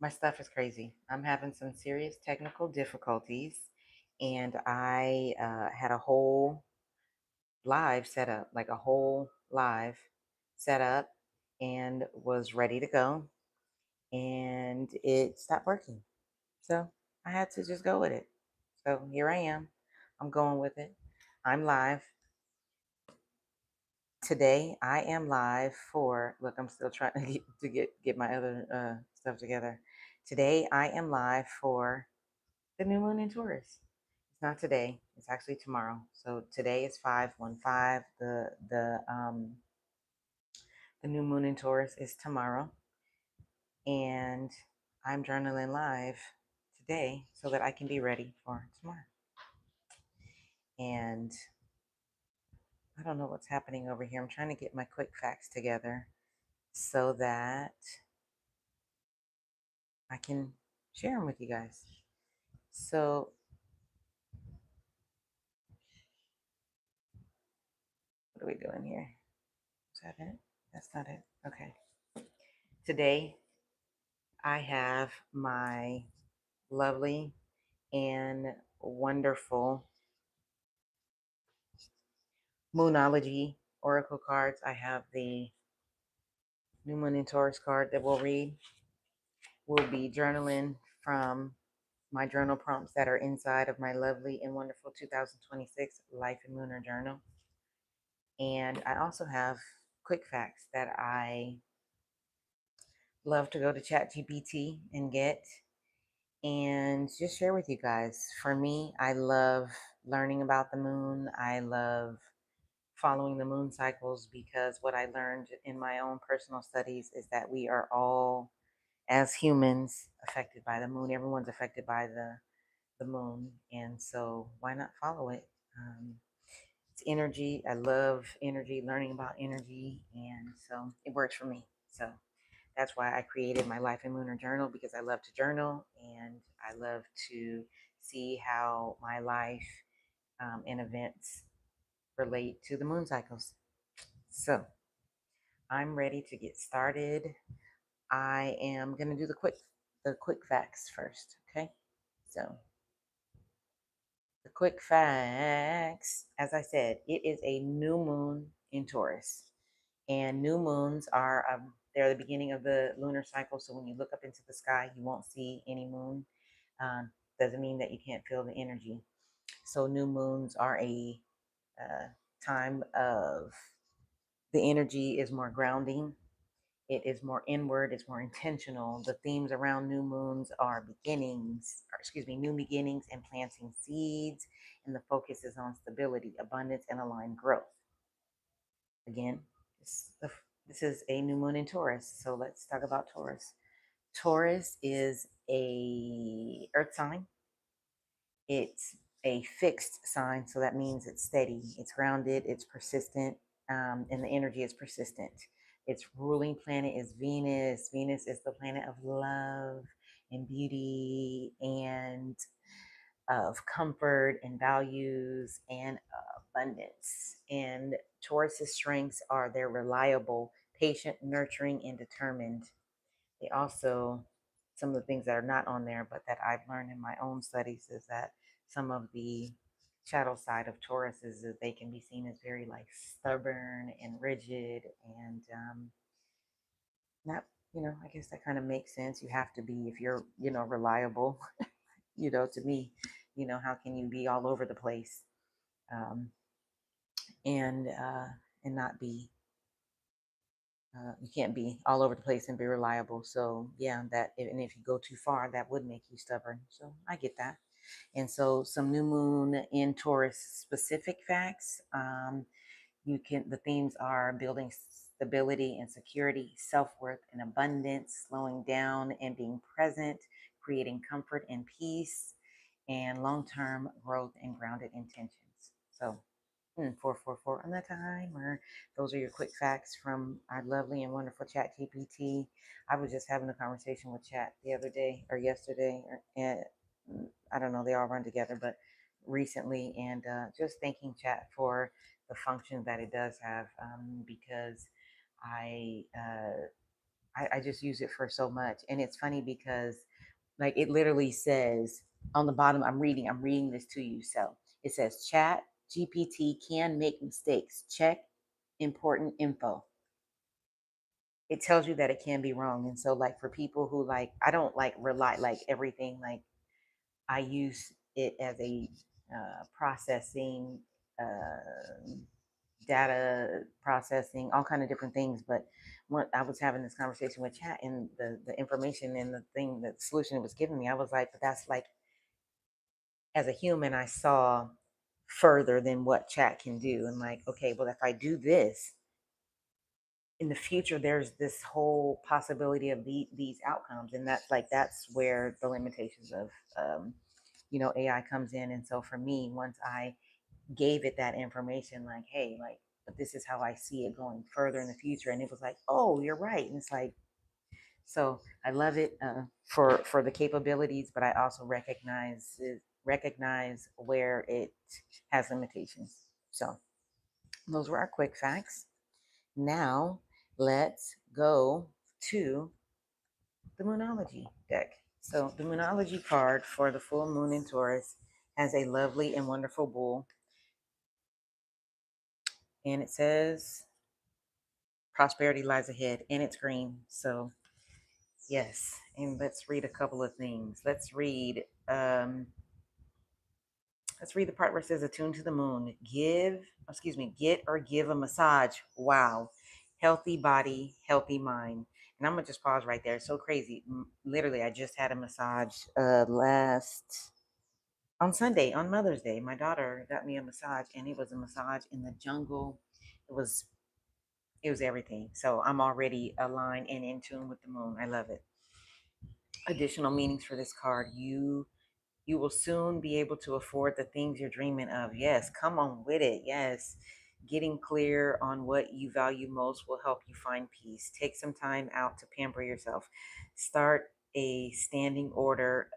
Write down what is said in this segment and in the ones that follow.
My stuff is crazy. I'm having some serious technical difficulties, and I had a whole live set up, like a whole live set up, and was ready to go, and it stopped working. So I had to just go with it. So here I am. I'm going with it. I'm live. Today I am live for, look, I'm still trying to get my other stuff together. Today I am live for the new moon in Taurus. It's not today. It's actually tomorrow. So today is 515. The new moon in Taurus is tomorrow, and I'm journaling live today so that I can be ready for tomorrow. And I don't know what's happening over here. I'm trying to get my quick facts together so that I can share them with you guys. So, what are we doing here? Is that it? That's not it. Okay. Today, I have my lovely and wonderful Moonology Oracle cards. I have the New Moon in Taurus card that we'll read. We'll be journaling from my journal prompts that are inside of my lovely and wonderful 2026 Life Lunar Journal. And I also have quick facts that I love to go to ChatGPT and get and just share with you guys. For me, I love learning about the moon. I love following the moon cycles because what I learned in my own personal studies is that we are all, as humans, affected by the moon. Everyone's affected by the moon, and so why not follow it? It's energy. I love energy, learning about energy, and so it works for me. So that's why I created my Life and Lunar Journal, because I love to journal and I love to see how my life and events relate to the moon cycles. So I'm ready to get started. I am gonna do the quick facts first. Okay. So the quick facts, as I said, it is a new moon in Taurus, and new moons are they're the beginning of the lunar cycle. So when you look up into the sky, you won't see any moon. Doesn't mean that you can't feel the energy. So new moons are a uh, time of, the energy is more grounding. It is more inward, it's more intentional. The themes around new moons are beginnings, or excuse me, new beginnings and planting seeds. And the focus is on stability, abundance, and aligned growth. Again, this is a new moon in Taurus. So let's talk about Taurus. Taurus is a earth sign. It's a fixed sign, so that means it's steady, it's grounded, it's persistent, and the energy is persistent. Its ruling planet is Venus. Venus is the planet of love and beauty and of comfort and values and abundance. And Taurus's strengths are they're reliable, patient, nurturing, and determined. They also, some of the things that are not on there, but that I've learned in my own studies, is that some of the shadow side of Taurus is that they can be seen as very like stubborn and rigid and not, I guess that kind of makes sense. You have to be, if you're, reliable, to me, how can you be all over the place um, and not be you can't be all over the place and be reliable. So yeah, and if you go too far, that would make you stubborn. So I get that. And so some new moon in Taurus specific facts. The themes are building stability and security, self-worth and abundance, slowing down and being present, creating comfort and peace, and long-term growth and grounded intentions. So 444 on the timer. Those are your quick facts from our lovely and wonderful Chat GPT. I was just having a conversation with Chat the other day or yesterday, and I don't know, they all run together, but recently, and just thanking Chat for the function that it does have, because I uh, I just use it for so much. And it's funny because like it literally says on the bottom, I'm reading this to you. So it says chat GPT can make mistakes. Check important info. It tells you that it can be wrong. And so like for people who like, I don't like rely like everything, like I use it as a processing, uh, data processing, all kind of different things. But when I was having this conversation with chat and the information and the thing, the solution it was giving me, I was like, but that's like, as a human, I saw further than what chat can do. And like, okay, well, if I do this in the future, there's this whole possibility of these outcomes. And that's like, that's where the limitations of, AI comes in. And so for me, once I gave it that information, like, hey, like, but this is how I see it going further in the future. And it was like, oh, you're right. And it's like, so I love it for the capabilities, but I also recognize where it has limitations. So those were our quick facts. Now let's go to the Moonology deck. So the Moonology card for the full moon in Taurus has a lovely and wonderful bull, and it says prosperity lies ahead, and it's green. So yes, and let's read a couple of things. Let's read the part where it says attuned to the moon. Get or give a massage. Wow. Healthy body, healthy mind. And I'm gonna just pause right there. It's so crazy. Literally, I just had a massage last on Sunday, on Mother's Day. My daughter got me a massage, and it was a massage in the jungle. It was it was everything. So I'm already aligned and in tune with the moon. I love it. Additional meanings for this card. You will soon be able to afford the things you're dreaming of. Yes, come on with it. Yes. Getting clear on what you value most will help you find peace. Take some time out to pamper yourself. Start a standing order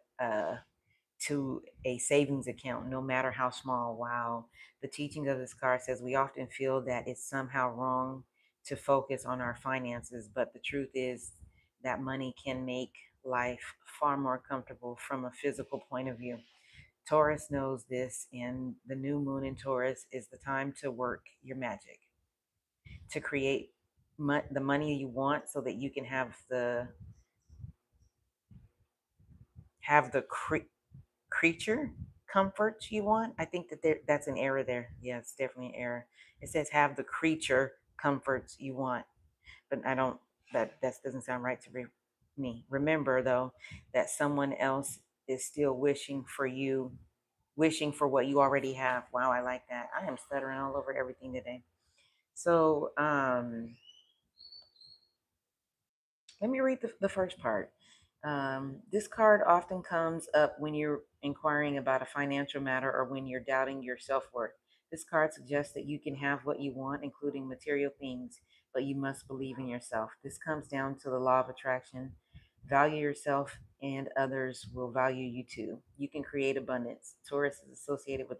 to a savings account, no matter how small. Wow. The teaching of this card says we often feel that it's somehow wrong to focus on our finances, but the truth is that money can make life far more comfortable from a physical point of view. Taurus knows this, and the new moon in Taurus is the time to work your magic, to create the money you want so that you can have the creature comforts you want. I think that that's an error there. Yeah, it's definitely an error. It says have the creature comforts you want, but I don't. That doesn't sound right to me. Remember though that someone else is still wishing for what you already have. Wow, I like that. I am stuttering all over everything today. So let me read the first part. This card often comes up when you're inquiring about a financial matter or when you're doubting your self worth. This card suggests that you can have what you want, including material things, but you must believe in yourself. This comes down to the law of attraction. Value yourself, and others will value you too. You can create abundance. Taurus is associated with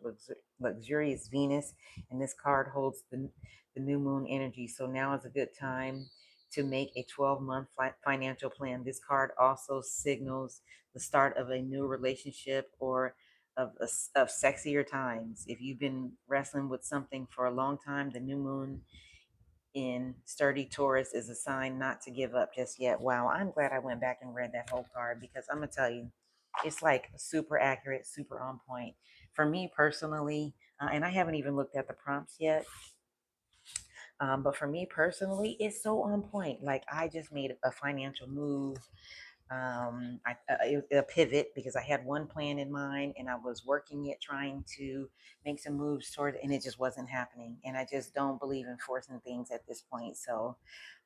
luxurious Venus, and this card holds the new moon energy. So now is a good time to make a 12-month financial plan. This card also signals the start of a new relationship or of sexier times. If you've been wrestling with something for a long time, the new moon in sturdy Taurus is a sign not to give up just yet. Wow, I'm glad I went back and read that whole card because I'm gonna tell you, it's like super accurate, super on point. For me personally, and I haven't even looked at the prompts yet, but for me personally, it's so on point. Like I just made a financial move, a pivot because I had one plan in mind and I was working it, trying to make some moves toward it, and it just wasn't happening. And I just don't believe in forcing things at this point. So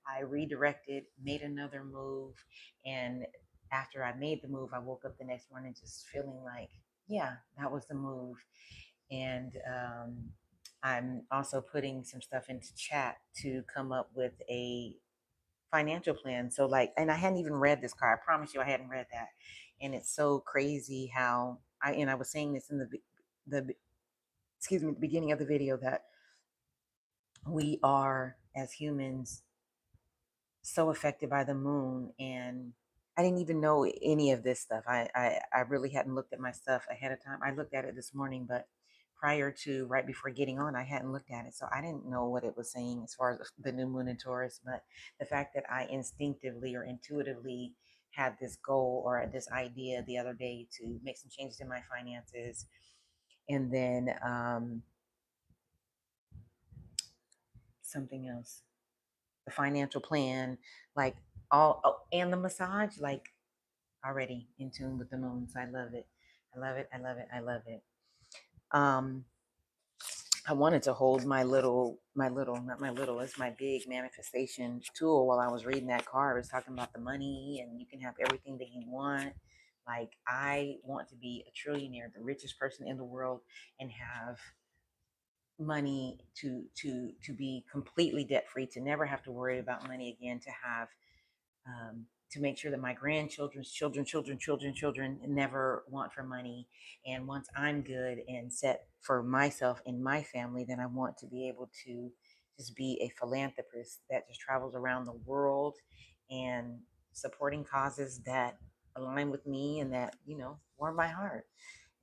I redirected, made another move, and after I made the move, I woke up the next morning just feeling like, yeah, that was the move. And I'm also putting some stuff into chat to come up with a financial plan. So like, and I hadn't even read this card. I promise you, I hadn't read that. And it's so crazy how I was saying this in the excuse me, the beginning of the video that we are as humans so affected by the moon, and I didn't even know any of this stuff. I really hadn't looked at my stuff ahead of time. I looked at it this morning, but prior to right before getting on, I hadn't looked at it, so I didn't know what it was saying as far as the new moon in Taurus. But the fact that I instinctively or intuitively had this goal or this idea the other day to make some changes in my finances, and then something else, the financial plan, like all, oh, and the massage, like already in tune with the moons. I love it. I love it. I love it. I love it. Um, I wanted to hold not my little, it's my big manifestation tool while I was reading that card. It was talking about the money and you can have everything that you want. Like, I want to be a trillionaire, the richest person in the world, and have money to be completely debt free, to never have to worry about money again, to have to make sure that my grandchildren's children never want for money. And once I'm good and set for myself and my family, then I want to be able to just be a philanthropist that just travels around the world and supporting causes that align with me and that, warm my heart.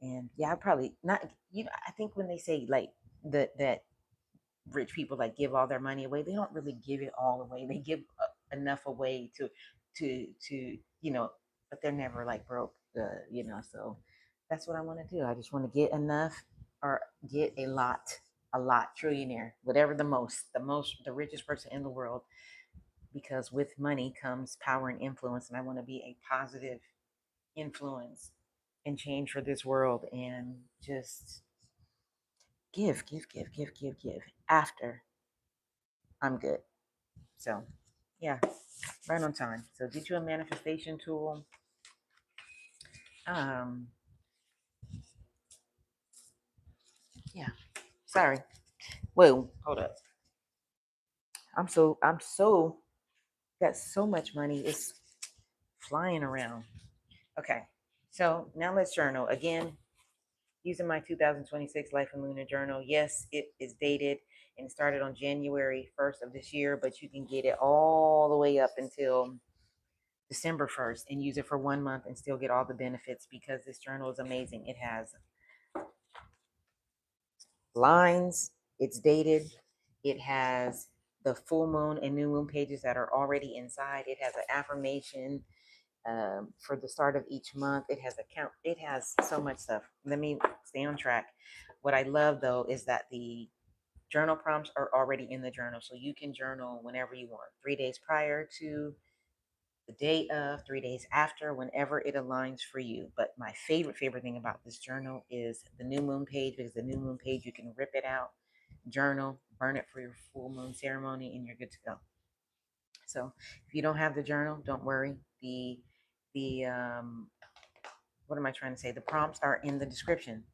And yeah, I probably not, I think when they say like that rich people like give all their money away, they don't really give it all away. They give enough away to but they're never like broke, so that's what I want to do. I just want to get enough, or get a lot trillionaire, whatever, the richest person in the world, because with money comes power and influence, and I want to be a positive influence and change for this world, and just give after I'm good. So, yeah, right on time. So, get you a manifestation tool. Um, yeah. Sorry. Whoa, hold up. I'm so got so much money. It's flying around. Okay. So now let's journal again, using my 2026 Life and Lunar Journal. Yes, it is dated and started on January 1st of this year, but you can get it all the way up until December 1st and use it for 1 month and still get all the benefits, because this journal is amazing. It has lines, it's dated, it has the full moon and new moon pages that are already inside. It has an affirmation for the start of each month. It has a count. It has so much stuff. Let me stay on track. What I love though is that the journal prompts are already in the journal, so you can journal whenever you want. 3 days prior to, the day of, 3 days after, whenever it aligns for you. But my favorite thing about this journal is the new moon page, because the new moon page, you can rip it out, journal, burn it for your full moon ceremony, and you're good to go. So if you don't have the journal, don't worry. The what am I trying to say? The prompts are in the description.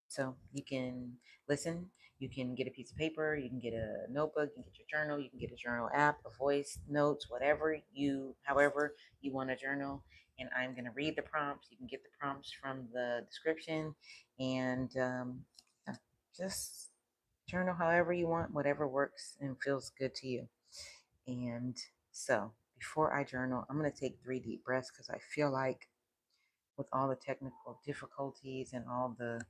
So you can listen, you can get a piece of paper, you can get a notebook, you can get your journal, you can get a journal app, a voice notes, however you want to journal. And I'm going to read the prompts. You can get the prompts from the description, and yeah, just journal however you want, whatever works and feels good to you. And so before I journal, I'm going to take 3 deep breaths, because I feel like with all the technical difficulties and all the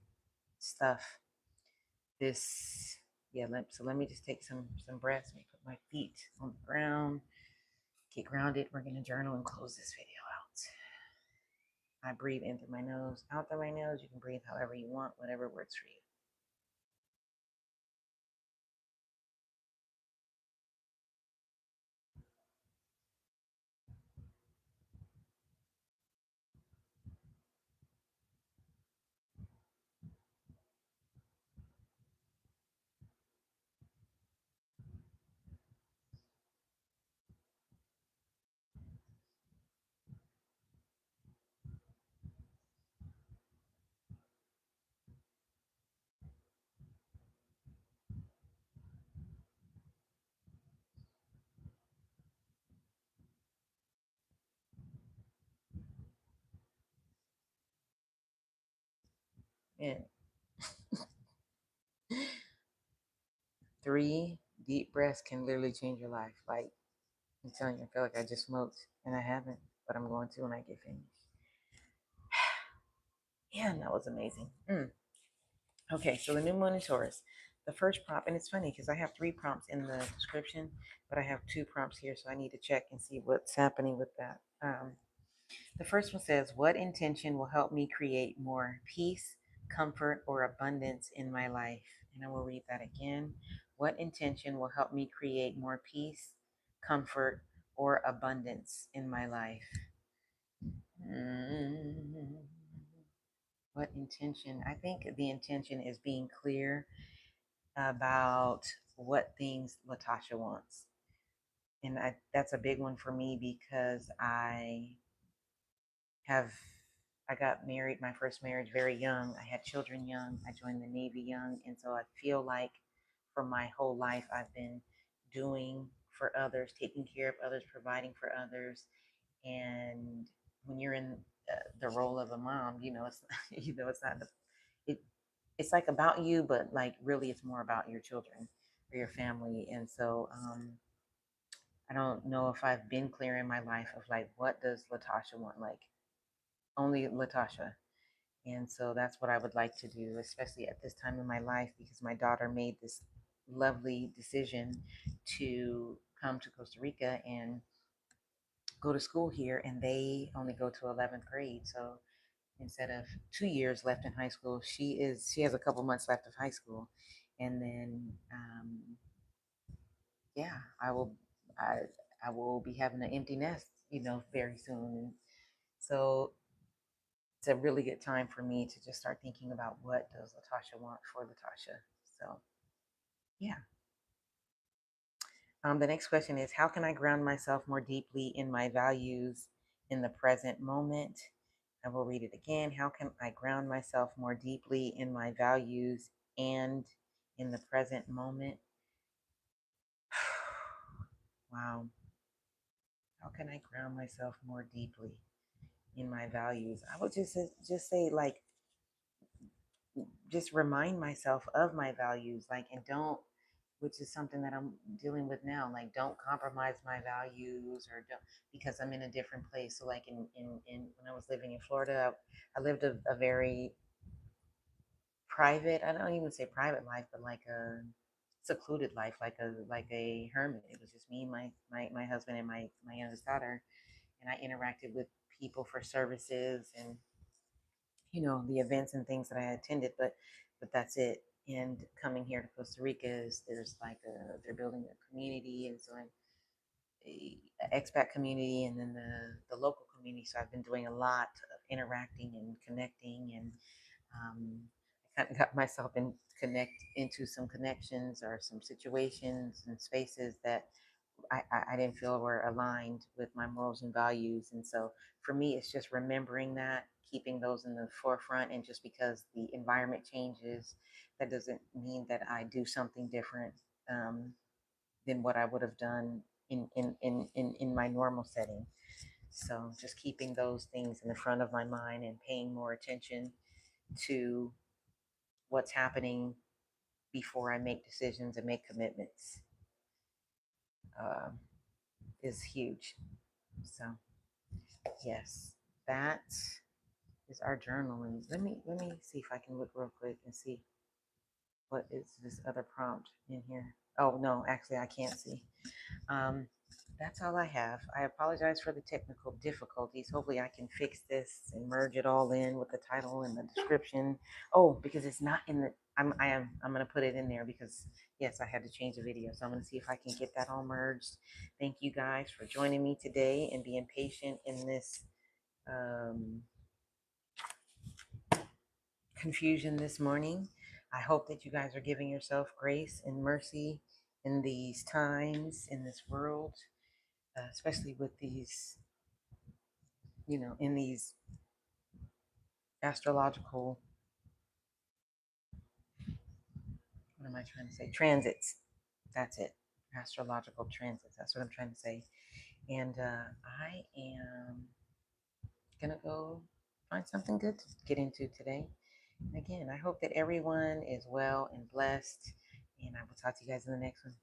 stuff, this, yeah, so let me just take some breaths. Let me put my feet on the ground, get grounded. We're going to journal and close this video out. I breathe in through my nose, out through my nose. You can breathe however you want, whatever works for you. And 3 deep breaths can literally change your life. Like, I'm telling you, I feel like I just smoked and I haven't, but I'm going to when I get finished. Yeah, and that was amazing. Okay, so the new moon in Taurus. The first prompt, and it's funny because I have 3 prompts in the description, but I have 2 prompts here, so I need to check and see what's happening with that. The first one says, what intention will help me create more peace, comfort, or abundance in my life? And I will read that again. What intention will help me create more peace, comfort, or abundance in my life? Mm. What intention? I think the intention is being clear about what things Latasha wants. And that's a big one for me because have I got married, my first marriage, very young. I had children young. I joined the Navy young. And so I feel like for my whole life, I've been doing for others, taking care of others, providing for others. And when you're in the role of a mom, it's it's not it. It's like about you, but like really, it's more about your children or your family. And so I don't know if I've been clear in my life of like what does Latasha want, like only Latasha. And so that's what I would like to do, especially at this time in my life, because my daughter made this lovely decision to come to Costa Rica and go to school here. And they only go to 11th grade. So instead of 2 years left in high school, she has a couple months left of high school. And then, yeah, I, I will be having an empty nest, very soon. And so it's a really good time for me to just start thinking about what does Latasha want for Latasha. So yeah. The next question is, how can I ground myself more deeply in my values in the present moment? I will read it again. How can I ground myself more deeply in my values and in the present moment? Wow. How can I ground myself more deeply in my values? I would just say like just remind myself of my values, like, and don't, which is something that I'm dealing with now, like don't compromise my values or don't, because I'm in a different place. So like in when I was living in Florida, I lived a very private, I don't even say private life, but like a secluded life, like a hermit. It was just me, my husband, and my youngest daughter, and I interacted with people for services and the events and things that I attended, but that's it. And coming here to Costa Rica is there's like they're building a community, and so I'm a expat community, and then the local community. So I've been doing a lot of interacting and connecting, and I kind of got myself into some connections or some situations and spaces that I didn't feel were aligned with my morals and values. And so for me, it's just remembering that, keeping those in the forefront. And just because the environment changes, that doesn't mean that I do something different um, than what I would have done in my normal setting. So just keeping those things in the front of my mind and paying more attention to what's happening before I make decisions and make commitments uh, is huge. So yes, that is our journaling. Let me see if I can look real quick and see what is this other prompt in here. Oh no, actually I can't see. Um, that's all I have. I apologize for the technical difficulties. Hopefully I can fix this and merge it all in with the title and the description. Oh, because it's not in the I'm gonna put it in there because yes, I had to change the video. So I'm gonna see if I can get that all merged. Thank you guys for joining me today and being patient in this um, confusion this morning. I hope that you guys are giving yourself grace and mercy in these times, in this world, especially with these, in these astrological, what am I trying to say? Transits. That's it. Astrological transits. That's what I'm trying to say. And I am going to go find something good to get into today. And again, I hope that everyone is well and blessed. And I will talk to you guys in the next one.